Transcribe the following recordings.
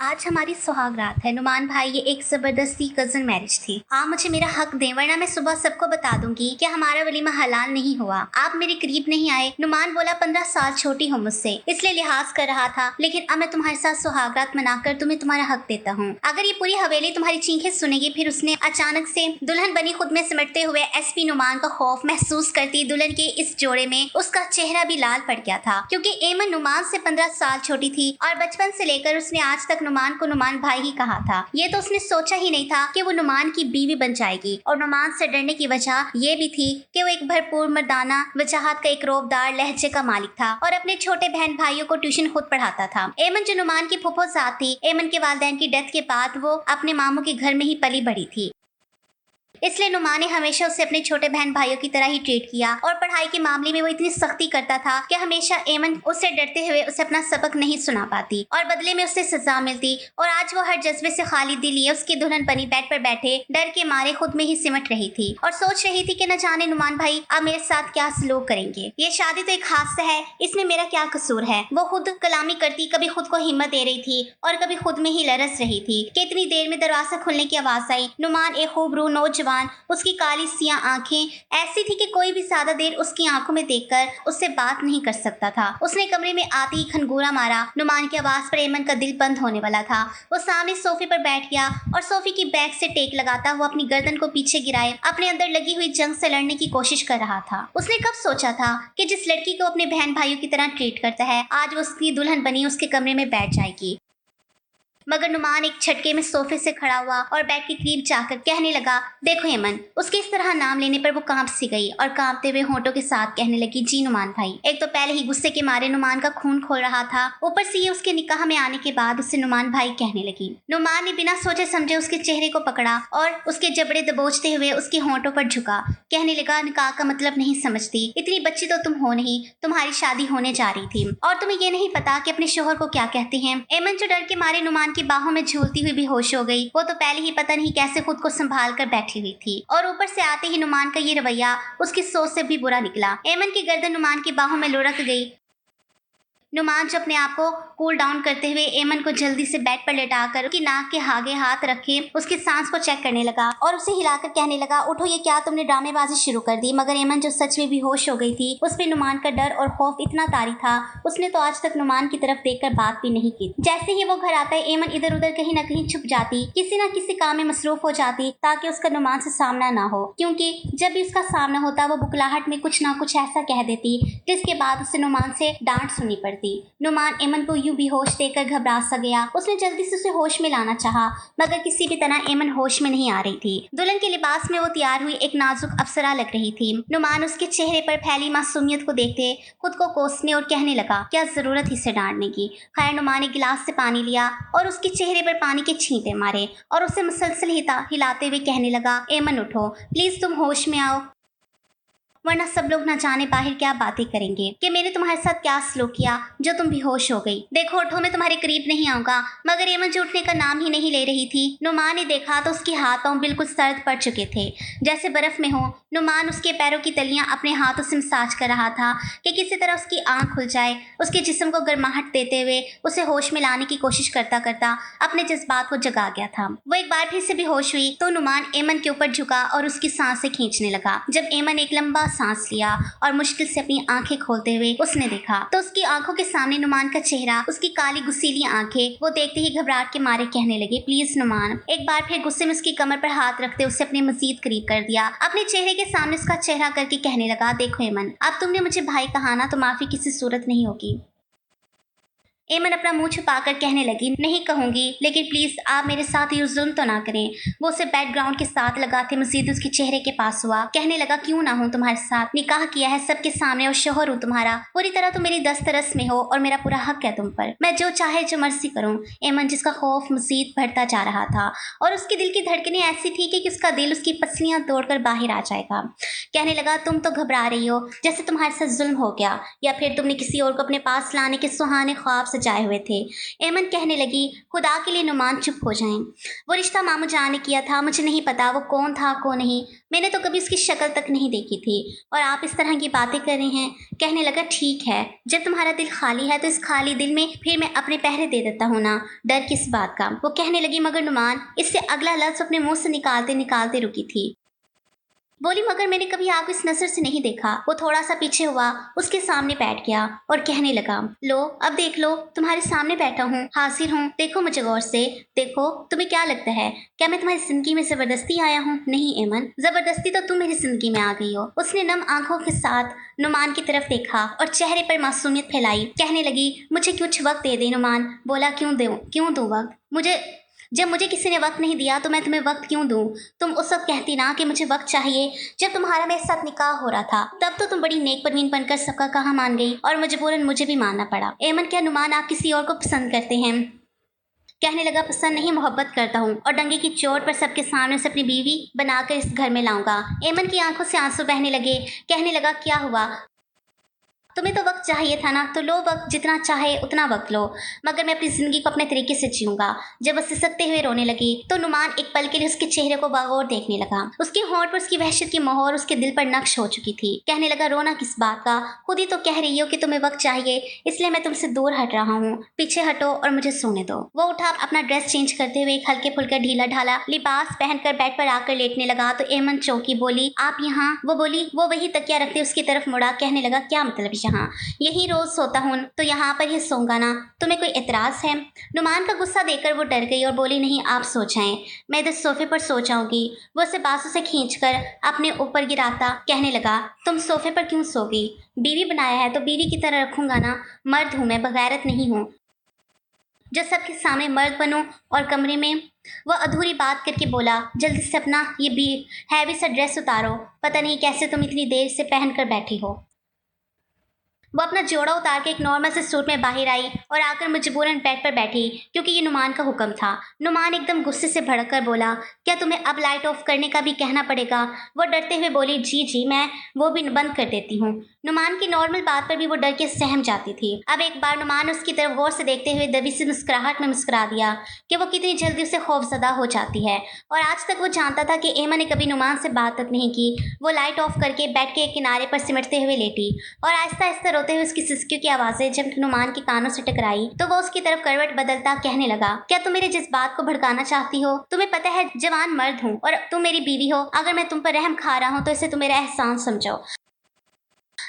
आज हमारी सुहाग रात है नुमान भाई। ये एक जबरदस्ती कजन मैरिज थी। आप मुझे मेरा हक दें वरना मैं सुबह सबको बता दूंगी कि हमारा वलीमा हलाल नहीं हुआ। आप मेरे करीब नहीं आए। नुमान बोला 15 साल छोटी हो मुझसे, इसलिए लिहाज कर रहा था, लेकिन अब मैं तुम्हारे साथ सुहाग रात मनाकर तुम्हें तुम्हारा हक देता हूँ। अगर ये पूरी हवेली तुम्हारी चीखें सुनेगी। फिर उसने अचानक से दुल्हन बनी खुद में सिमटते हुए एसपी नुमान का खौफ महसूस करती दुल्हन के इस जोड़े में उसका चेहरा भी लाल पड़ गया था, क्योंकि एमन नुमान से 15 साल छोटी थी और बचपन से लेकर उसने आज तक नुमान को नुमान भाई ही कहा था। ये तो उसने सोचा ही नहीं था कि वो नुमान की बीवी बन जाएगी। और नुमान से डरने की वजह ये भी थी कि वो एक भरपूर मर्दाना वजाहत का एक रोबदार लहजे का मालिक था और अपने छोटे बहन भाइयों को ट्यूशन खुद पढ़ाता था। एमन जो नुमान की फुफो साथ थी, एमन के वालिदैन की डेथ के बाद वो अपने मामू के घर में ही पली बढ़ी थी, इसलिए नुमान ने हमेशा उसे अपने छोटे बहन भाइयों की तरह ही ट्रीट किया। और पढ़ाई के मामले में वो इतनी सख्ती करता था कि हमेशा एमन उससे डरते हुए उसे अपना सबक नहीं सुना पाती और बदले में उससे सजा मिलती। और आज वो हर जज्बे से खाली दिल लिए उसकी दुल्हन बनी बेड पर बैठे डर के मारे खुद में ही सिमट रही थी और सोच रही थी कि न जाने नुमान भाई अब मेरे साथ क्या सलूक करेंगे। ये शादी तो एक हादसा है, इसमें मेरा क्या कसूर है। वो खुद कलामी करती, कभी खुद को हिम्मत दे रही थी और कभी खुद में ही लरस रही थी कि इतनी देर में दरवाजा खुलने की आवाज आई। नुमान एक खूबरू नौजवान, उसकी काली सिया आंखें ऐसी थी कि कोई भी ज्यादा देर उसकी आंखों में देखकर उससे बात नहीं कर सकता था। उसने कमरे में आते ही खनगूरा मारा। नुमान की आवाज पर एमन का दिल बंद होने वाला था। वो सामने सोफे पर बैठ गया और सोफे की बैक से टेक लगाता हुआ अपनी गर्दन को पीछे गिराए अपने अंदर लगी हुई जंग से लड़ने की कोशिश कर रहा था। उसने कब सोचा था कि जिस लड़की को अपने बहन भाइयों की तरह ट्रीट करता है आज वो उसकी दुल्हन बनी उसके कमरे में बैठ जाएगी। मगर नुमान एक झटके में सोफे से खड़ा हुआ और बेड के करीब जाकर कहने लगा, देखो एमन। उसके इस तरह नाम लेने पर वो कांप सी गई और कांपते हुए होंठों के साथ कहने लगी, जी नुमान भाई। एक तो पहले ही गुस्से के मारे नुमान का खून खोल रहा था, ऊपर से ये उसके निकाह में आने के बाद उससे नुमान भाई कहने लगी। नुमान ने बिना सोचे समझे उसके चेहरे को पकड़ा और उसके जबड़े दबोचते हुए उसके होंठों पर झुका। कहने लगा, निकाह का मतलब नहीं समझती, इतनी बच्ची तो तुम हो नहीं, तुम्हारी शादी होने जा रही थी और तुम्हें ये नहीं पता कि अपने शोहर को क्या कहते हैं। एमन जो डर के मारे नुमान की बाहों में झूलती हुई बेहोश हो गई। वो तो पहले ही पता नहीं कैसे खुद को संभाल कर बैठी हुई थी और ऊपर से आते ही नुमान का ये रवैया उसकी सोच से भी बुरा निकला। एमन की गर्दन नुमान की बाहों में लुढ़क गई। नुमान जो अपने आप को कूल डाउन करते हुए एमन को जल्दी से बेड पर लेटाकर उसकी नाक के आगे हाथ रखे उसकी सांस को चेक करने लगा और उसे हिलाकर कहने लगा, उठो, ये क्या तुमने ड्रामेबाजी शुरू कर दी। मगर एमन जो सच में बेहोश हो गई थी, उस पर नुमान का डर और खौफ इतना तारी था, उसने तो आज तक नुमान की तरफ देखकर बात भी नहीं की। जैसे ही वो घर आता है एमन इधर उधर कहीं ना कहीं छुप जाती, किसी न किसी काम में मसरूफ हो जाती ताकि उसका नुमान से सामना ना हो, क्योंकि जब भी उसका सामना होता वो बुकलाहट में कुछ ना कुछ ऐसा कह देती जिसके बाद उसे नुमान से डांट सुननी पड़ती। नुमान एमन को यूं बेहोश देखकर घबरा सा गया। उसने जल्दी से उसे होश में लाना चाहा, मगर किसी भी तरह एमन होश में नहीं आ रही थी। दुल्हन के लिबास में वो तैयार हुई एक नाजुक अप्सरा लग रही थी। नुमान उसके चेहरे पर फैली मासूमियत को देखते खुद को कोसने और कहने लगा, क्या जरूरत ही इसे डांटने की। खैर नुमान ने गिलास से पानी लिया और उसके चेहरे पर पानी के छींटे मारे और उसे मुसलसल हिलाते हुए कहने लगा, एमन उठो प्लीज, तुम होश में आओ, वरना सब लोग न जाने बाहर क्या बातें करेंगे कि मैंने तुम्हारे साथ क्या सलूक किया जो तुम बेहोश हो गई। देखो उठो, मैं तुम्हारे करीब नहीं आऊंगा। मगर एमन जो उठने का नाम ही नहीं ले रही थी। नुमान ने देखा तो उसके हाथ पांव बिल्कुल सर्द पड़ चुके थे, जैसे बर्फ में हो। नुमान उसके पैरों की तलियां अपने हाथों से मसाज कर रहा था कि किसी तरह उसकी आंख खुल जाए। उसके जिस्म को गर्माहट देते हुए उसे होश में लाने की कोशिश करता करता अपने जज्बात को जगा गया था। वो एक बार फिर से बेहोश हुई तो नुमान एमन के ऊपर झुका और उसकी सांसें खींचने लगा। जब एमन एक लंबा सांस लिया और मुश्किल से अपनी आंखें खोलते हुए उसने देखा तो उसकी आंखों के सामने नुमान का चेहरा, उसकी काली गुस्सीली आंखें। वो देखते ही घबराहट के मारे कहने लगे, प्लीज नुमान। एक बार फिर गुस्से में उसकी कमर पर हाथ रखते उसे अपने मजीद करीब कर दिया। अपने चेहरे के सामने उसका चेहरा करके कहने लगा, देखो एमन, अब तुमने मुझे भाई कहा ना तो माफी किसी सूरत नहीं होगी। एमन अपना मुंह छुपाकर कहने लगी, नहीं कहूंगी, लेकिन प्लीज आप मेरे साथ ये जुल्म तो ना करें। वो उसे बैकग्राउंड के साथ लगाते मजीद उसके चेहरे के पास हुआ। कहने लगा, क्यों ना हूं तुम्हारे साथ, निकाह किया है सबके सामने और शोहर हूं तुम्हारा। पूरी तरह तो मेरी दस्तरस में हो और मेरा पूरा हक है तुम पर। मैं जो चाहे जो मर्जी करूं। एमन जिसका खौफ मजीद बढ़ता जा रहा था और उसके दिल की धड़कनें ऐसी थी कि उसका दिल उसकी पसलियां तोड़कर बाहर आ जाएगा। कहने लगा, तुम तो घबरा रही हो जैसे तुम्हारे साथ जुल्म हो गया या फिर तुमने किसी और को अपने पास लाने के सुहाने ख्वाब सजाए हुए थे। एमन कहने लगी, खुदा के लिए नुमान चुप हो जाएं। वो रिश्ता मामू जान ने किया था, मुझे नहीं पता वो कौन था कौन नहीं, मैंने तो कभी उसकी शक्ल तक नहीं देखी थी, और आप इस तरह की बातें कर रहे हैं। कहने लगा, ठीक है, जब तुम्हारा दिल खाली है तो इस खाली दिल में फिर मैं अपने पहरे दे देता हूँ ना, डर किस बात का। वो कहने लगी, मगर नुमान इससे अगला लफ्ज अपने मुंह से निकालते निकालते रुकी थी। बोली, मगर मैंने कभी आपको इस नजर से नहीं देखा। वो थोड़ा सा पीछे हुआ, उसके सामने बैठ गया और कहने लगा, लो अब देख लो, तुम्हारे सामने बैठा हूँ, हाजिर हूँ, देखो मुझे गौर से, देखो तुम्हें क्या लगता है, क्या मैं तुम्हारी जिंदगी में जबरदस्ती आया हूँ? नहीं एमन, जबरदस्ती तो तुम मेरी जिंदगी में आ गई हो। उसने नम आंखों के साथ नुमान की तरफ देखा और चेहरे पर मासूमियत फैलाई। कहने लगी, मुझे कुछ वक्त दे दे। नुमान बोला, क्यों दूं वक्त? जब मुझे किसी ने वक्त नहीं दिया तो मैं तुम्हें वक्त क्यों दूं? तुम उस वक्त कहती ना कि मुझे वक्त चाहिए जब तुम्हारा मेरे साथ निकाह हो रहा था, तब तो तुम बड़ी नेक परवीन बनकर सबका कहा मान गई और मजबूरन मुझे भी मानना पड़ा। एमन, क्या नुमान आप किसी और को पसंद करते हैं? कहने लगा, पसंद नहीं, मोहब्बत करता हूँ, और डंगे की चोट पर सबके सामने उसे अपनी बीवी बनाकर इस घर में लाऊंगा। एमन की आंखों से आंसू बहने लगे। कहने लगा, क्या हुआ? तुम्हें तो वक्त चाहिए था ना, तो लो वक्त, जितना चाहे उतना वक्त लो, मगर मैं अपनी जिंदगी को अपने तरीके से जीऊंगा। जब वो सिसकते हुए रोने लगी तो नुमान एक पल के लिए उसके चेहरे को बागौर देखने लगा। उसके होंठ पर उसकी वहशत की मोहर उसके दिल पर नक्श हो चुकी थी। कहने लगा, रोना किस बात का? खुद ही तो कह रही हो कि तुम्हें वक्त चाहिए, इसलिए मैं तुमसे दूर हट रहा हूँ। पीछे हटो और मुझे सोने दो। वो उठा, अपना ड्रेस चेंज करते हुए एक हल्के फुल्के ढीला ढाला लिबास पहनकर बेड पर आकर लेटने लगा तो एमन चौंकी। बोली, आप यहाँ? वो बोली, वो वही तकिया रखते उसकी तरफ मुड़ा। कहने लगा, क्या मतलब यहाँ? यही रोज सोता हूँ तो यहाँ पर ही सोऊंगा ना, तुम्हें कोई एतराज है? नुमान का गुस्सा देकर वो डर गई और बोली, नहीं आप सो जाएं, मैं इधर सोफे पर सो जाऊंगी। वो उसे बाजू से खींचकर अपने ऊपर गिराता कहने लगा, तुम सोफे पर क्यों सोगी? बीवी बनाया है तो बीवी की तरह रखूंगा ना, मर्द हूं मैं, बगैरत नहीं हूँ जो सबके सामने मर्द बनूं। और कमरे में वह अधूरी बात करके बोला, जल्दी से अपना ये भी हैवी सा ड्रेस उतारो, पता नहीं कैसे तुम इतनी देर से पहन कर बैठी हो। वो अपना जोड़ा उतार के एक नॉर्मल से सूट में बाहर आई और आकर मजबूरन बेड पर बैठी, क्योंकि ये नुमान का हुक्म था। नुमान एकदम गुस्से से भड़क कर बोला, क्या तुम्हें अब लाइट ऑफ करने का भी कहना पड़ेगा? वो डरते हुए बोली, जी जी, मैं वो भी बंद कर देती हूँ। नुमान की नॉर्मल बात पर भी वो डर के सहम जाती थी। अब एक बार नुमान उसकी तरफ गौर से देखते हुए दबी सी मुस्कुराहट में मुस्कुरा दिया कि वो कितनी जल्दी उसे खौफजदा हो जाती है। और आज तक वो जानता था कि एमा ने कभी नुमान से बात तक नहीं की। वो लाइट ऑफ करके बेड के एक किनारे पर सिमटते हुए लेटी और आहिस्ता आहिस्ता रोते हुए उसकी सिसकियों की आवाजें जब नुमान के कानों से टकराई तो वो उसकी तरफ करवट बदलता कहने लगा, क्या तुम मेरे जज्बात को भड़काना चाहती हो? तुम्हें पता है जवान मर्द हूँ और तुम मेरी बीवी हो। अगर मैं तुम पर रहम खा रहा हूँ तो इसे तुम मेरा एहसान समझो।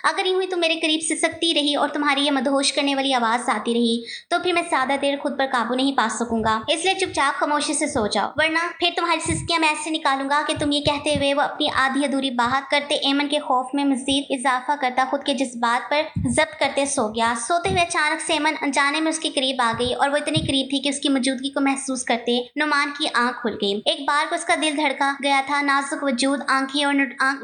अगर यूं ही तुम मेरे करीब सिसकती रही और तुम्हारी ये मदहोश करने वाली आवाज आती रही तो फिर मैं ज्यादा देर खुद पर काबू नहीं पा सकूंगा। इसलिए चुपचाप खामोशी से सो जाओ, वरना फिर तुम्हारी सिसकियां मैं ऐसे निकालूंगा कि तुम ये कहते हुए वो अपनी आधी अधूरी बात करते एमन के खौफ में मजीद इजाफा करता खुद के जज्बात पर जब्त करते सो गया। सोते हुए अचानक से एमन अनजाने में उसके करीब आ गई और वो इतनी करीब थी कि उसकी मौजूदगी को महसूस करते नुमान की आंख खुल गई। एक बार को उसका दिल धड़का गया था। नाजुक वजूद, आंखें और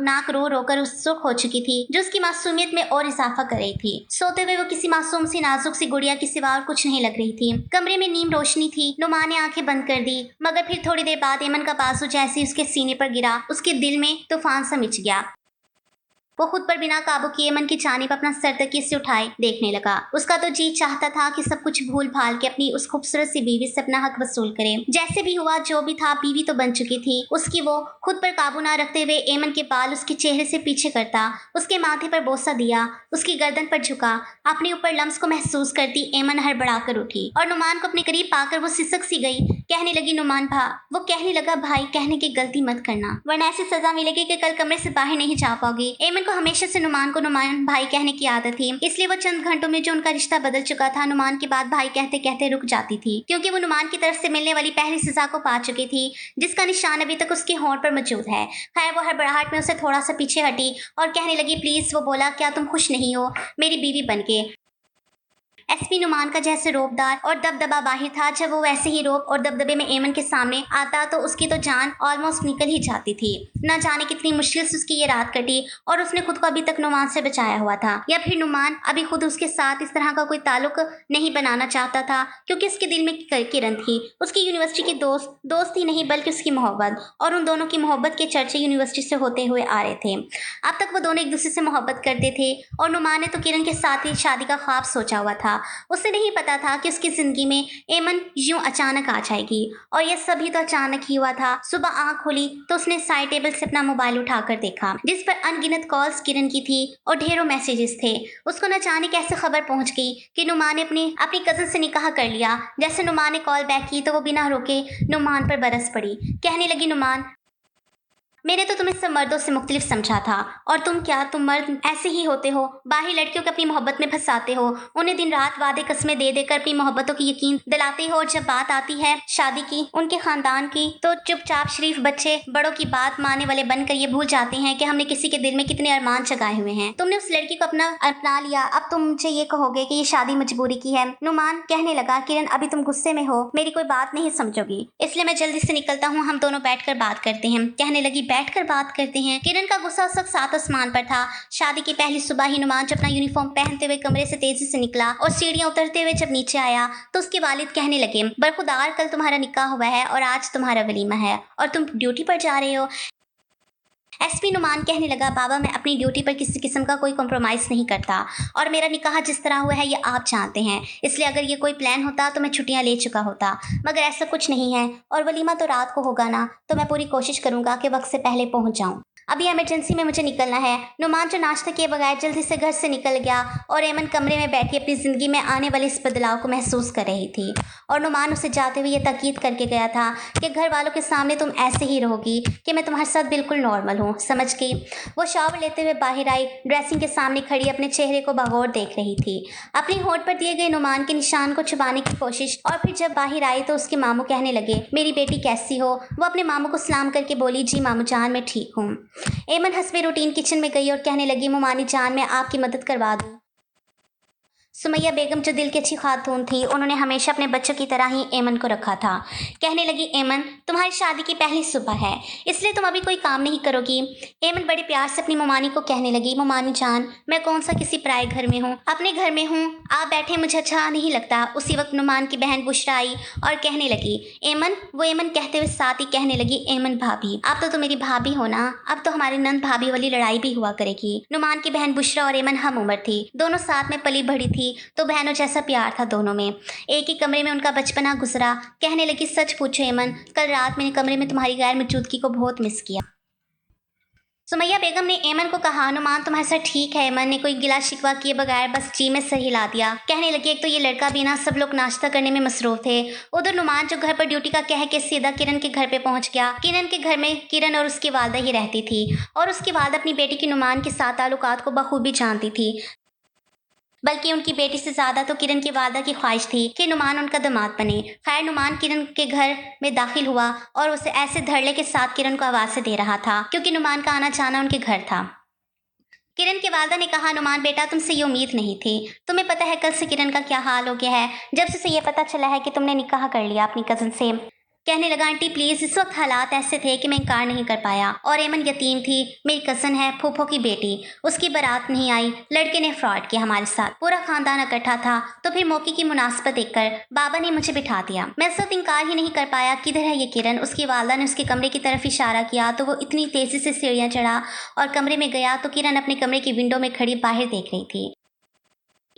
नाक रो रोकर उत्सुक हो चुकी थी जो उसकी मासूमियत में और इजाफा कर रही थी। सोते हुए वो किसी मासूम सी नाजुक सी गुड़िया के सिवा और कुछ नहीं लग रही थी। कमरे में नीम रोशनी थी। नुमान ने आंखें बंद कर दी, मगर फिर थोड़ी देर बाद एमन का बाजू जैसे उसके सीने पर गिरा उसके दिल में तूफान सा मच गया। वो खुद पर बिना काबू किए एमन की जानिब अपना सर तकिए से उठाए देखने लगा। उसका तो जी चाहता था कि सब कुछ भूल भाल के अपनी उस खूबसूरत सी बीवी से अपना हक वसूल करे। जैसे भी हुआ, जो भी था, बीवी तो बन चुकी थी उसकी। वो खुद पर काबू ना रखते हुए एमन के बाल उसके चेहरे से पीछे करता, उसके माथे पर बोसा दिया, उसकी गर्दन पर झुका, अपने ऊपर लम्स को महसूस करती एमन हड़बड़ा कर उठी और नुमान को अपने करीब पाकर वो सिसक सी गई। कहने लगी, नुमान वो कहने लगा, भाई कहने की गलती मत करना, वरना ऐसी सजा मिलेगी कि कल कमरे से बाहर नहीं जा पाओगी। एमन को हमेशा से नुमान को नुमान भाई कहने की आदत थी, इसलिए वो चंद घंटों में जो उनका रिश्ता बदल चुका था, नुमान की बात भाई कहते कहते रुक जाती थी, क्योंकि वो नुमान की तरफ से मिलने वाली पहली सजा को पा चुकी थी जिसका निशान अभी तक उसके होंठ पर मौजूद है। खैर, वो हड़बड़ाहट में उसे थोड़ा सा पीछे हटी और कहने लगी, प्लीज। वो बोला, क्या तुम खुश नहीं हो मेरी बीवी बनके? एसपी नुमान का जैसे रोबदार और दबदबा बाहिर था, जब वो वैसे ही रोब और दबदबे में एमन के सामने आता तो उसकी तो जान ऑलमोस्ट निकल ही जाती थी। न जाने कितनी मुश्किल से उसकी ये रात कटी और उसने खुद को अभी तक नुमान से बचाया हुआ था, या फिर नुमान अभी खुद उसके साथ इस तरह का कोई ताल्लुक नहीं बनाना चाहता था, क्योंकि उसके दिल में किरण थी, उसकी यूनिवर्सिटी की दोस्त ही नहीं बल्कि उसकी मोहब्बत, और उन दोनों की मोहब्बत के चर्चे यूनिवर्सिटी से होते हुए आ रहे थे। अब तक वो दोनों एक दूसरे से मोहब्बत करते थे और नुमान ने तो किरण के साथ ही शादी का ख्वाब सोचा हुआ था, उसे नहीं पता था कि उसकी जिंदगी में एमन यूं अचानक आ जाएगी, और ये सभी तो अचानक ही हुआ था। सुबह आंख खुली तो उसने साइड टेबल से अपना मोबाइल उठाकर देखा, जिस पर अनगिनत कॉल्स किरण की थी और ढेरों मैसेजेस थे। उसको न जाने कैसे खबर पहुंच गई कि नुमान ने अपनी कजन से निकाह कर लिया। जैसे नुमान ने कॉल बैक की तो वो बिना रोके नुमान पर बरस पड़ी। कहने लगी, नुमान, मैंने तो तुम्हें सब मर्दों से मुख्तलिफ समझा था, और तुम मर्द ऐसे ही होते हो, बाहरी लड़कियों को अपनी मोहब्बत में फंसाते हो, उन्हें दिन रात वादे कस्में दे देकर अपनी मोहब्बतों की यकीन दिलाते हो, और जब बात आती है शादी की, उनके खानदान की, तो चुपचाप शरीफ बच्चे बड़ों की बात मानने वाले बनकर ये भूल जाते हैं कि हमने किसी के दिल में कितने अरमान जगाए हुए हैं। तुमने उस लड़की को अपना लिया, अब तुम मुझे ये कहोगे कि ये शादी मजबूरी की है। नुमान कहने लगा, किरण, अभी तुम गुस्से में हो, मेरी कोई बात नहीं समझोगी, इसलिए मैं जल्दी से निकलता हूँ, हम दोनों बैठकर बात करते हैं। कहने लगी, बैठकर बात करते हैं। किरण का गुस्सा उस वक्त सात आसमान पर था। शादी की पहली सुबह ही नुमान जब अपना यूनिफॉर्म पहनते हुए कमरे से तेजी से निकला और सीढ़ियां उतरते हुए जब नीचे आया तो उसके वालिद कहने लगे, बरखुदार, कल तुम्हारा निकाह हुआ है और आज तुम्हारा वलीमा है और तुम ड्यूटी पर जा रहे हो। एसपी नुमान कहने लगा, बाबा, मैं अपनी ड्यूटी पर किसी किस्म का कोई कॉम्प्रोमाइज़ नहीं करता, और मेरा निकाह जिस तरह हुआ है ये आप जानते हैं, इसलिए अगर ये कोई प्लान होता तो मैं छुट्टियां ले चुका होता, मगर ऐसा कुछ नहीं है, और वलीमा तो रात को होगा ना, तो मैं पूरी कोशिश करूंगा कि वक्त से पहले पहुंच जाऊं। अभी इमरजेंसी में मुझे निकलना है। नुमान जो नाश्ता किए बगैर जल्दी से घर से निकल गया, और एमन कमरे में बैठी अपनी ज़िंदगी में आने वाले इस बदलाव को महसूस कर रही थी, और नुमान उसे जाते हुए ये ताकीद करके गया था कि घर वालों के सामने तुम ऐसे ही रहोगी कि मैं तुम्हारे साथ बिल्कुल नॉर्मल हूँ, समझ गई। वो शावर लेते हुए बाहर आई, ड्रेसिंग के सामने खड़ी अपने चेहरे को बगौर देख रही थी, अपनी होठ पर दिए गए नुमान के निशान को छुपाने की कोशिश। और फिर जब बाहर आई तो उसके मामू कहने लगे, मेरी बेटी कैसी हो? वो अपने मामू को सलाम करके बोली, जी मामू जान, मैं ठीक हूँ। एमन हंसते रूटीन किचन में गई और कहने लगी, मुमानी जान, मैं आपकी मदद करवा दूँ। सुमैया बेगम जो दिल की अच्छी खातून थी, उन्होंने हमेशा अपने बच्चों की तरह ही एमन को रखा था। कहने लगी, एमन, तुम्हारी शादी की पहली सुबह है, इसलिए तुम अभी कोई काम नहीं करोगी। एमन बड़े प्यार से अपनी मुमानी को कहने लगी, मुमानी जान, मैं कौन सा किसी पराए घर में हूँ, अपने घर में हूँ, आप बैठे, मुझे अच्छा नहीं लगता। उसी वक्त नुमान की बहन बुशरा आई और कहने लगी, एमन। वो एमन कहते हुए साथ ही कहने लगी, एमन भाभी, आप तो मेरी भाभी हो ना, अब तो हमारी नंद भाभी वाली लड़ाई भी हुआ करेगी। नुमान की बहन बुशरा और एमन हम उम्र थी, दोनों साथ में पली बढ़ी थी, तो बहनों जैसा प्यार था दोनों में, एक ही कमरे में उनका बचपना गुजरा। कहने लगी, सच पूछो एमन, कल रात मैंने कमरे में तुम्हारी गैर मौजूदगी को बहुत मिस किया। सुमैया बेगम ने एमन को कहा, नुमान तुम्हारे साथ ठीक है। एमन ने कोई गिला शिकवा किए बगैर बस जी में सर हिला दिया। कहने लगी, एक तो ये लड़का भी ना, सब लोग नाश्ता करने में मसरूफ थे। उधर नुमान जो घर पर ड्यूटी का कह के सीधा किरण के घर पे पहुंच गया। किरण के घर में किरण और उसकी वालदा ही रहती थी, और उसकी वालदा अपनी बेटी की नुमान के साथ ताल्लुकात को बखूबी जानती थी, बल्कि उनकी बेटी से ज्यादा तो किरण की वालदा की ख्वाहिश थी कि नुमान उनका दामाद बने। खैर, नुमान किरण के घर में दाखिल हुआ और उसे ऐसे धड़ल्ले के साथ किरण को आवाज़ दे रहा था, क्योंकि नुमान का आना जाना उनके घर था। किरण के वालदा ने कहा, नुमान बेटा, तुमसे ये उम्मीद नहीं थी। तुम्हें पता है कल से किरण का क्या हाल हो गया है, जब से उसे ये पता चला है कि तुमने निकाह कर लिया अपनी कज़न से। कहने लगा, आंटी प्लीज़, इस वक्त हालात ऐसे थे कि मैं इनकार नहीं कर पाया, और एमन यतीम थी, मेरी कज़न है, फूफो की बेटी, उसकी बारात नहीं आई, लड़के ने फ्रॉड किया हमारे साथ, पूरा खानदान इकट्ठा था, तो फिर मौके की मुनासिबत देखकर बाबा ने मुझे बिठा दिया। मैं इस वक्त इनकार ही नहीं कर पाया, किधर है ये किरण? उसकी वालदा ने उसके कमरे की तरफ इशारा किया तो वो इतनी तेज़ी से सीढ़ियाँ चढ़ा और कमरे में गया तो किरण अपने कमरे की विंडो में खड़ी बाहर देख रही थी।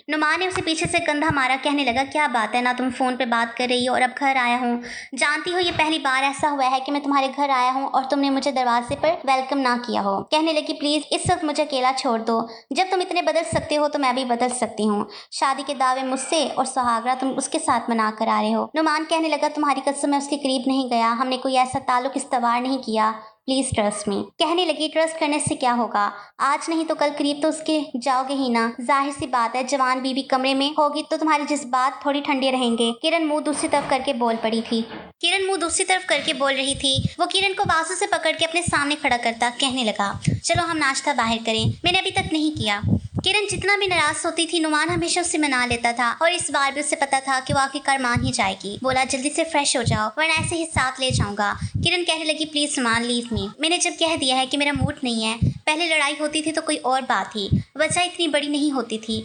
नुमान ने उसे पीछे से कंधा मारा। कहने लगा, क्या बात है ना, तुम फ़ोन पे बात कर रही हो और अब घर आया हूँ। जानती हो ये पहली बार ऐसा हुआ है कि मैं तुम्हारे घर आया हूँ और तुमने मुझे दरवाजे पर वेलकम ना किया हो। कहने लगी, प्लीज़ इस वक्त मुझे अकेला छोड़ दो, जब तुम इतने बदल सकते हो तो मैं भी बदल सकती हूँ। शादी के दावे मुझसे और सुहागरा तुम उसके साथ मना कर आ रहे हो। नुमान कहने लगा, तुम्हारी कसम मैं उसके करीब नहीं गया, हमने कोई ऐसा ताल्लुक इस्तवार नहीं किया, प्लीज़ ट्रस्ट मी। कहने लगी, ट्रस्ट करने से क्या होगा, आज नहीं तो कल करीब तो उसके जाओगे ही ना। जाहिर सी बात है, जवान बीबी कमरे में होगी तो तुम्हारे जज्बात थोड़ी ठंडे रहेंगे। किरण मुंह दूसरी तरफ करके बोल पड़ी थी। किरण मुंह दूसरी तरफ करके बोल रही थी। वो किरण को बाजू से पकड़ के अपने सामने खड़ा करता कहने लगा, चलो हम नाश्ता बाहर करें, मैंने अभी तक नहीं किया। किरण जितना भी नाराज होती थी, नुमान हमेशा उसे मना लेता था, और इस बार भी उसे पता था कि वो आखिरकार मान ही जाएगी। बोला, जल्दी से फ्रेश हो जाओ वरना ऐसे ही साथ ले जाऊंगा। किरण कहने लगी, प्लीज नुमान लीव मी, मैंने जब कह दिया है कि मेरा मूड नहीं है। पहले लड़ाई होती थी तो कोई और बात थी, वजह इतनी बड़ी नहीं होती थी,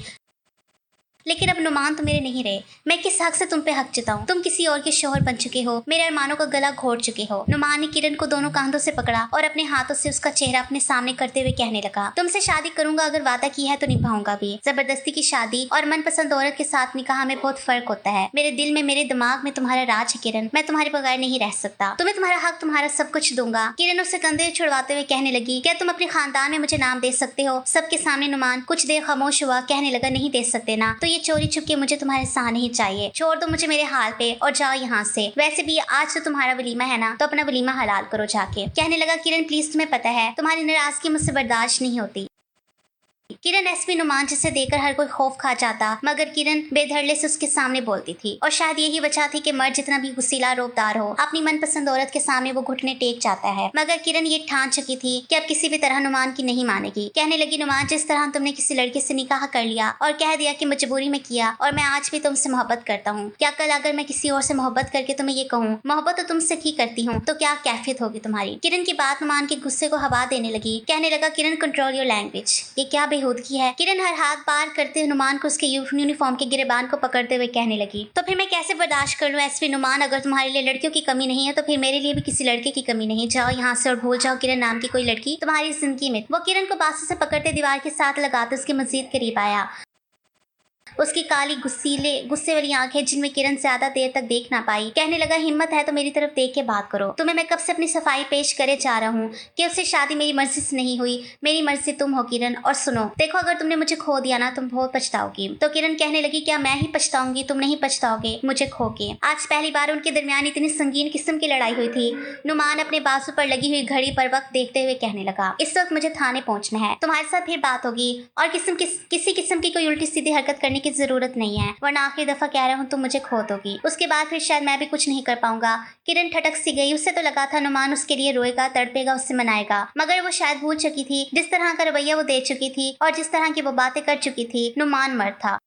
लेकिन अब नुमान तो मेरे नहीं रहे, मैं किस हक से तुम पे हक जताऊं? तुम किसी और के शौहर बन चुके हो, मेरे अरमानों का गला घोट चुके हो। नुमान ने किरण को दोनों कांधों से पकड़ा और अपने हाथों से उसका चेहरा अपने सामने करते हुए कहने लगा, तुमसे शादी करूंगा, अगर वादा किया है तो निभाऊंगा भी। जबरदस्ती की शादी और मनपसंद औरत के साथ निकाह में बहुत फर्क होता है। मेरे दिल में, मेरे दिमाग में तुम्हारा राज है किरण, मैं तुम्हारे बगैर नहीं रह सकता। तुम्हें तुम्हारा हक, तुम्हारा सब कुछ दूंगा। किरण उससे कंधे छुड़वाते हुए कहने लगी, क्या तुम अपने खानदान में मुझे नाम दे सकते हो? सबके सामने नुमान कुछ देर खामोश हुआ, कहने लगा, नहीं दे सकते ना, तो ये चोरी छुप के मुझे तुम्हारे साथ नहीं चाहिए। छोड़ दो मुझे मेरे हाल पे और जाओ यहाँ से। वैसे भी आज तो तुम्हारा वलीमा है ना, तो अपना वलीमा हलाल करो जाके। कहने लगा, किरण प्लीज, तुम्हें पता है तुम्हारी नाराजगी मुझसे बर्दाश्त नहीं होती। किरण एसपी नुमान जिसे देखकर हर कोई खौफ खा जाता, मगर किरण बेधड़ले से उसके सामने बोलती थी और शायद यही वजह थी कि मर्द जितना भी गुस्सीला रोबदार हो, अपनी मनपसंद औरत के सामने वो घुटने टेक जाता है। मगर किरण ये ठान चुकी थी कि अब किसी भी तरह नुमान की नहीं मानेगी। कहने लगी, नुमान, जिस तरह तुमने किसी लड़के से निकाह कर लिया और कह दिया कि मजबूरी में किया, और मैं आज भी तुमसे मोहब्बत करता हूँ, क्या कल अगर मैं किसी और से मोहब्बत करके तुम्हें ये कहूँ मोहब्बत तो तुमसे ही करती हूँ, तो क्या कैफियत होगी तुम्हारी? किरण की बात नुमान के गुस्से को हवा देने लगी। कहने लगा, किरण कंट्रोल योर लैंग्वेज, ये क्या बेहूदगी है? किरण हर हाथ पार करते हुए नुमान को उसके यूनिफॉर्म के गिरेबान को पकड़ते हुए कहने लगी, तो फिर मैं कैसे बर्दाश्त कर लूं एसपी नुमान? अगर तुम्हारे लिए लड़कियों की कमी नहीं है तो फिर मेरे लिए भी किसी लड़के की कमी नहीं। जाओ यहाँ से और भूल जाओ किरण नाम की कोई लड़की तुम्हारी जिंदगी में। वो किरण को बांसों से पकड़ते दीवार के साथ लगाते उसके मजीद करीब आया। उसकी काली गुस्से वाली आंखें जिनमें किरण ज्यादा देर तक देख ना पाई। कहने लगा, हिम्मत है तो मेरी तरफ देख के बात करो। तुम्हें मैं कब से अपनी सफाई पेश करे जा रहा हूँ कि उससे शादी मेरी मर्जी से नहीं हुई, मेरी मर्जी तुम हो किरण। और सुनो, देखो, अगर तुमने मुझे खो दिया ना, तुम बहुत पछताओगी। तो किरण कहने लगी, क्या मैं ही पछताऊंगी? तुम नहीं पछताओगे मुझे खो के। आज पहली बार उनके दरमियान इतनी संगीन किस्म की लड़ाई हुई थी। नुमान अपने बाजू पर लगी हुई घड़ी पर वक्त देखते हुए कहने लगा, इस वक्त मुझे थाने पहुंचना है, तुम्हारे साथ फिर बात होगी और किसी किस्म की कोई उल्टी सीधी हरकत करने की जरूरत नहीं है, वरना आखिरी दफा कह रहा हूँ तुम मुझे खो दोगी। उसके बाद फिर शायद मैं भी कुछ नहीं कर पाऊंगा। किरण ठटक सी गई। उससे तो लगा था नुमान उसके लिए रोएगा, तड़पेगा, उससे मनाएगा, मगर वो शायद भूल चुकी थी जिस तरह का रवैया वो दे चुकी थी और जिस तरह की वो बातें कर चुकी थी। नुमान मर्द था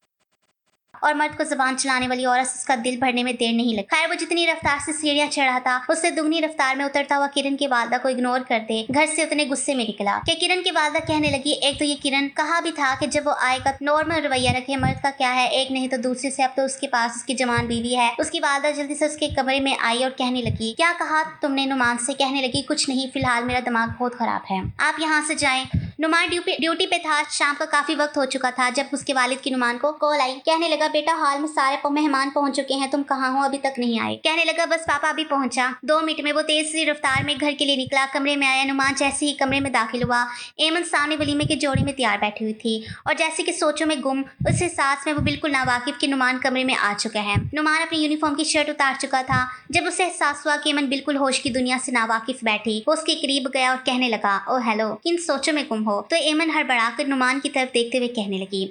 और मर्द को जुबान चलाने वाली औरत से उसका दिल भरने में देर नहीं लगी। खैर, वो जितनी रफ्तार से सीढ़ियां चढ़ा था उससे दुगनी रफ्तार में उतरता हुआ किरण की वालदा को इग्नोर करते घर से उतने गुस्से में निकला कि किरण की वालदा कहने लगी, एक तो ये किरण कहा भी था कि जब वो आएगा नॉर्मल रवैया रखे, मर्द का क्या है, एक नहीं तो दूसरे से अब तो उसके पास उसकी जवान बीवी है। उसकी वालदा जल्दी से उसके कमरे में आई और कहने लगी, क्या कहा तुमने नुमान से? कहने लगी, कुछ नहीं, फिलहाल मेरा दिमाग बहुत खराब है, आप यहाँ से जाएं। नुमान ड्यूटी पे था। शाम का काफी वक्त हो चुका था जब उसके वालिद की नुमान को कॉल आई। कहने लगा, बेटा हाल में सारे मेहमान पहुंच चुके हैं, तुम कहाँ हो? अभी तक नहीं आए। कहने लगा, बस पापा अभी पहुंचा। 2 मिनट में वो तेज सी रफ्तार में घर के लिए निकला। कमरे में आया। नुमान जैसे ही कमरे में दाखिल हुआ, एमन सामने वलीमे के जोड़े में तैयार बैठी हुई थी और जैसे कि सोचों में गुम, उस एहसास में वो बिल्कुल नावाकिफ कि नुमान कमरे में आ चुका है। नुमान अपनी यूनिफॉर्म की शर्ट उतार चुका था। जब उसे एहसास हुआ कि एमन बिल्कुल होश की दुनिया से नावाकिफ बैठी, वो उसके करीब गया और कहने लगा, ओ हेलो, किन सोचों में गुम हो? तो एमन हड़बड़ाकर नुमान की तरफ देखते हुए कहने लगी,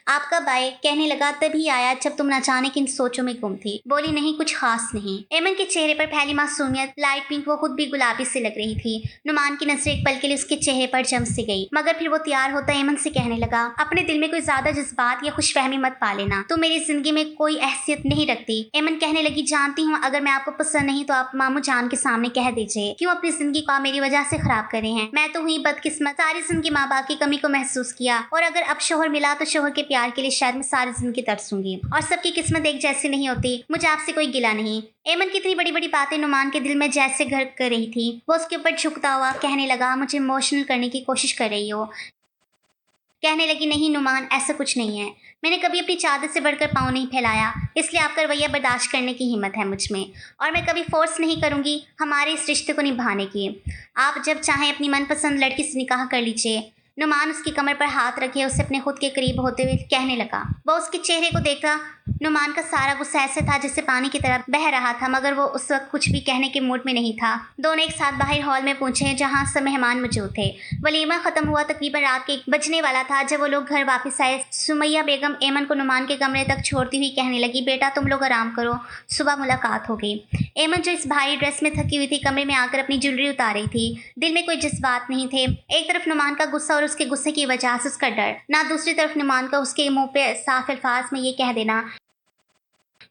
आप कब आए? कहने लगा, तभी आया जब तुम न जाने किन सोचों में गुम थी। बोली, नहीं, कुछ खास नहीं। एमन के चेहरे पर फैली मासूमियत, लाइट पिंक, वो खुद भी गुलाबी से लग रही थी। नुमान की नजर एक पल के लिए उसके चेहरे पर जम से गई, मगर फिर वो तैयार होता एमन से कहने लगा, अपने दिल में कोई ज्यादा जज्बात या खुशफहमी मत पा लेना, तुम मेरी जिंदगी में कोई हैसियत नहीं रखती। एमन कहने लगी, जानती हूँ, अगर मैं आपको पसंद नहीं तो आप मामू जान के सामने कह दीजिए, क्यों अपनी जिंदगी को मेरी वजह से खराब करे हैं। मैं तो हुई बदकिस्मत, सारी जिंदगी माँ बाप की कमी को महसूस किया, और अगर अब शोहर मिला तो शोहर के प्यार के लिए शायद मैं सारी जिंदगी तरसूंगी। और सबकी किस्मत एक जैसी नहीं होती, मुझे आपसे कोई गिला नहीं। एमन की इतनी बड़ी बड़ी बातें नुमान के दिल में जैसे घर कर रही थी। वो उसके ऊपर झुकता हुआ कहने लगा, मुझे इमोशनल करने की कोशिश कर रही हो? कहने लगी, नहीं नुमान, ऐसा कुछ नहीं है, मैंने कभी अपनी चादर से बढ़कर पाँव नहीं फैलाया, इसलिए आपका रवैया बर्दाश्त करने की हिम्मत है मुझ में, और मैं कभी फोर्स नहीं करूंगी हमारे इस रिश्ते को निभाने की। आप जब चाहें अपनी मनपसंद लड़की से निकाह कर लीजिए। नुमान उसकी कमर पर हाथ रखे उसे अपने खुद के करीब होते हुए कहने लगा। वो उसके चेहरे को देखा। नुमान का सारा गुस्सा ऐसे था जैसे पानी की तरह बह रहा था, मगर वो उस वक्त कुछ भी कहने के मूड में नहीं था। दोनों एक साथ बाहर हॉल में पहुंचे जहां सब मेहमान मौजूद थे। वलीमा खत्म हुआ तकरीबन रात के 1 बजने वाला था जब वो लोग घर वापस आए। सुमैया बेगम एमन को नुमान के कमरे तक छोड़ती हुई कहने लगी, बेटा तुम लोग आराम करो, सुबह मुलाकात होगी। एमन जो इस भारी ड्रेस में थकी हुई थी कमरे में आकर अपनी ज्वेलरी उतार रही थी। दिल में कोई जज्बात नहीं थे। एक तरफ नुमान का गुस्सा और उसके गुस्से की वजह से उसका डर, ना दूसरी तरफ नुमान का उसके मुंह पे साफ अल्फाज में ये कह देना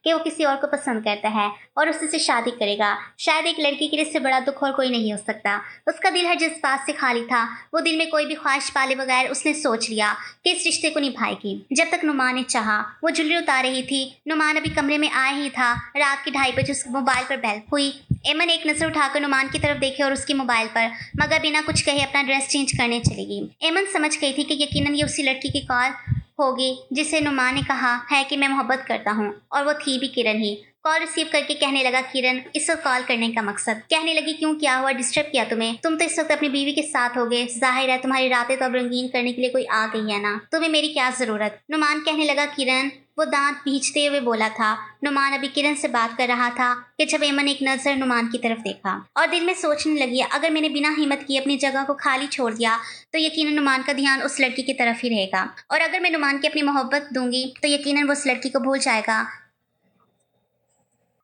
कि वो किसी और को पसंद करता है और उसी से शादी करेगा। शायद एक लड़की के लिए इससे बड़ा दुख और कोई नहीं हो सकता। उसका दिल हर जज्बात से खाली था। वो दिल में कोई भी ख्वाहिश पाले बगैर उसने सोच लिया कि इस रिश्ते को निभाएगी। जब तक नुमान ने चाहा। वो ज्वेलरी उतार रही थी। नुमान अभी कमरे में आया ही था। रात के 2:30 बजे उसके मोबाइल पर बेल हुई। एमन एक नज़र उठाकर नुमान की तरफ देखे और उसके मोबाइल पर, मगर बिना कुछ कहे अपना ड्रेस चेंज करने चली गई। एमन समझ गई थी कि यकीनन ये उसी लड़की की कॉल होगी जिसे नुमान ने कहा है कि मैं मोहब्बत करता हूँ, और वो थी भी किरण ही। कॉल रिसीव करके कहने लगा, किरण, इस वक्त कॉल करने का मकसद। कहने लगी, क्यों, क्या हुआ, डिस्टर्ब किया तुम्हें? तुम तो इस वक्त अपनी बीवी के साथ हो गए। जाहिर है तुम्हारी रातें तो अब रंगीन करने के लिए कोई आ गई है ना। तुम्हें मेरी क्या जरूरत? नुमान कहने लगा, किरण, वो दांत भींचते हुए बोला था। नुमान अभी किरण से बात कर रहा था कि जब एमन एक नज़र नुमान की तरफ देखा और दिल में सोचने लगी, अगर मैंने बिना हिम्मत किए अपनी जगह को खाली छोड़ दिया तो यकीनन नुमान का ध्यान उस लड़की की तरफ ही रहेगा, और अगर मैं नुमान की अपनी मोहब्बत दूंगी तो यकीनन वो उस लड़की को भूल जाएगा।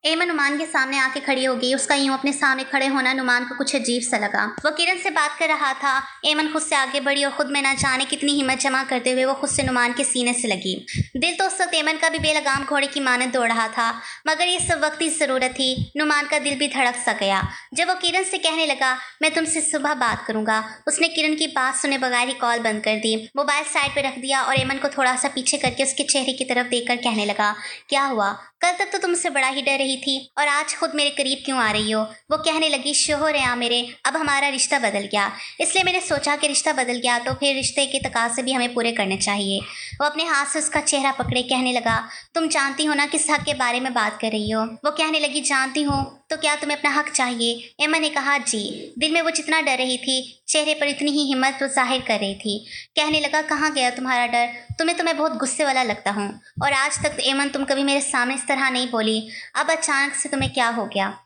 एमन नुमान के सामने आके खड़ी हो गई। उसका यूं अपने सामने खड़े होना नुमान को कुछ अजीब सा लगा। वो किरण से बात कर रहा था। एमन खुद से आगे बढ़ी और खुद में ना जाने कितनी हिम्मत जमा करते हुए वो खुद से नुमान के सीने से लगी। दिल तो उस वक्त एमन का भी बेलगाम घोड़े की मानद दौड़ रहा था, मगर ये सब वक्त की ज़रूरत थी। नुमान का दिल भी धड़क सा गया जब वो किरण से कहने लगा, मैं तुमसे सुबह बात करूंगा। उसने किरण की बात सुने बगैर ही कॉल बंद कर दी, मोबाइल साइड पर रख दिया और एमन को थोड़ा सा पीछे करके उसके चेहरे की तरफ देखकर कहने लगा, क्या हुआ? कल तक तो तुमसे बड़ा ही डर रही थी और आज खुद मेरे करीब क्यों आ रही हो? वो कहने लगी, शोहर है मेरे, अब हमारा रिश्ता बदल गया, इसलिए मैंने सोचा कि रिश्ता बदल गया तो फिर रिश्ते के तकाज़े भी हमें पूरे करने चाहिए। वो अपने हाथ से उसका चेहरा पकड़े कहने लगा, तुम जानती हो ना किस हक के बारे में बात कर रही हो? वो कहने लगी, जानती हूँ, तो क्या तुम्हें अपना हक चाहिए? एमा ने कहा, जी। दिल में वो जितना डर रही थी, चेहरे पर इतनी ही हिम्मत वो जाहिर कर रही थी। कहने लगा, कहाँ गया तुम्हारा डर? तुम्हें तो मैं बहुत गुस्से वाला लगता हूँ, और आज तक एमन तुम कभी मेरे सामने इस तरह नहीं बोली, अब अचानक से तुम्हें क्या हो गया?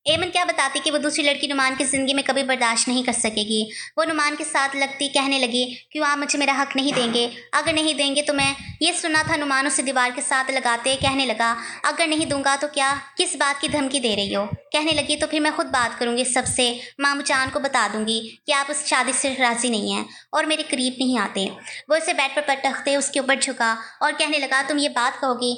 एमन क्या बताती कि वो दूसरी लड़की नुमान की ज़िंदगी में कभी बर्दाश्त नहीं कर सकेगी। वो नुमान के साथ लगती, कहने लगी, क्यों आप मुझे मेरा हक नहीं देंगे? अगर नहीं देंगे तो मैं, ये सुना था नुमान उसे दीवार के साथ लगाते, कहने लगा, अगर नहीं दूंगा तो क्या? किस बात की धमकी दे रही हो? कहने लगी, तो फिर मैं खुद बात करूंगी सबसे, मामू जान को बता दूंगी कि आप उस शादी से राजी नहीं हैं और मेरे करीब नहीं आते। वो उसे बेड पर पटकते उसके ऊपर झुका और कहने लगा, तुम ये बात कहोगी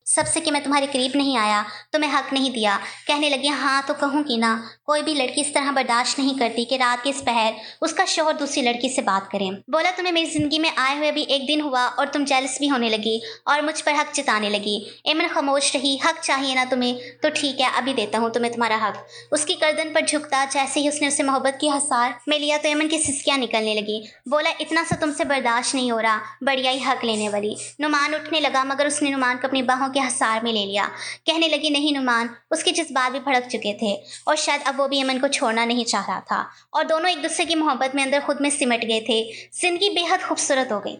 सबसे कि मैं तुम्हारे करीब नहीं आया, तुम्हें हक नहीं दिया? कहने लगी, हाँ तो कहूँगी ना। कोई भी लड़की इस तरह बर्दाश्त नहीं करती कि रात के इस पहर उसका शौहर दूसरी लड़की से बात करें। बोला, तुम्हें मेरी ज़िंदगी में आए हुए अभी एक दिन हुआ और तुम जेलस भी होने लगी और मुझ पर हक जताने लगी। एमन खामोश रही। हक चाहिए ना तुम्हें? तो ठीक है, अभी देता हूँ तुम्हें तुम्हारा हक। उसकी गर्दन पर झुकता जैसे ही उसने उसे मोहब्बत की हसार में लिया तो एमन की सिसकियाँ निकलने लगी। बोला, इतना सा तुमसे बर्दाश्त नहीं हो रहा, बढ़िया ही हक लेने वाली। नुमान उठने लगा, मगर उसने नुमान को अपनी बाहों के हसार में ले लिया। कहने लगी, नहीं नुमान। उसके जज्बात भी भड़क चुके थे और शायद अब वो भी एमन को छोड़ना नहीं चाह रहा था, और दोनों एक दूसरे की मोहब्बत में अंदर खुद में सिमट गए थे। जिंदगी बेहद खूबसूरत हो गई।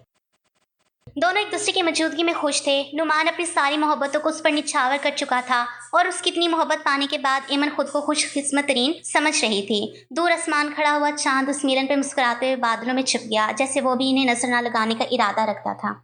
दोनों एक दूसरे की मौजूदगी में खुश थे। नुमान अपनी सारी मोहब्बतों को उस पर निछावर कर चुका था और उसकी इतनी मोहब्बत पाने के बाद एमन खुद को खुशकिस्मत तरीन समझ रही थी। दूर आसमान खड़ा हुआ चांद उस मिलन पर मुस्कुराते हुए बादलों में छुप गया, जैसे वो भी इन्हें नजर न लगाने का इरादा रखता था।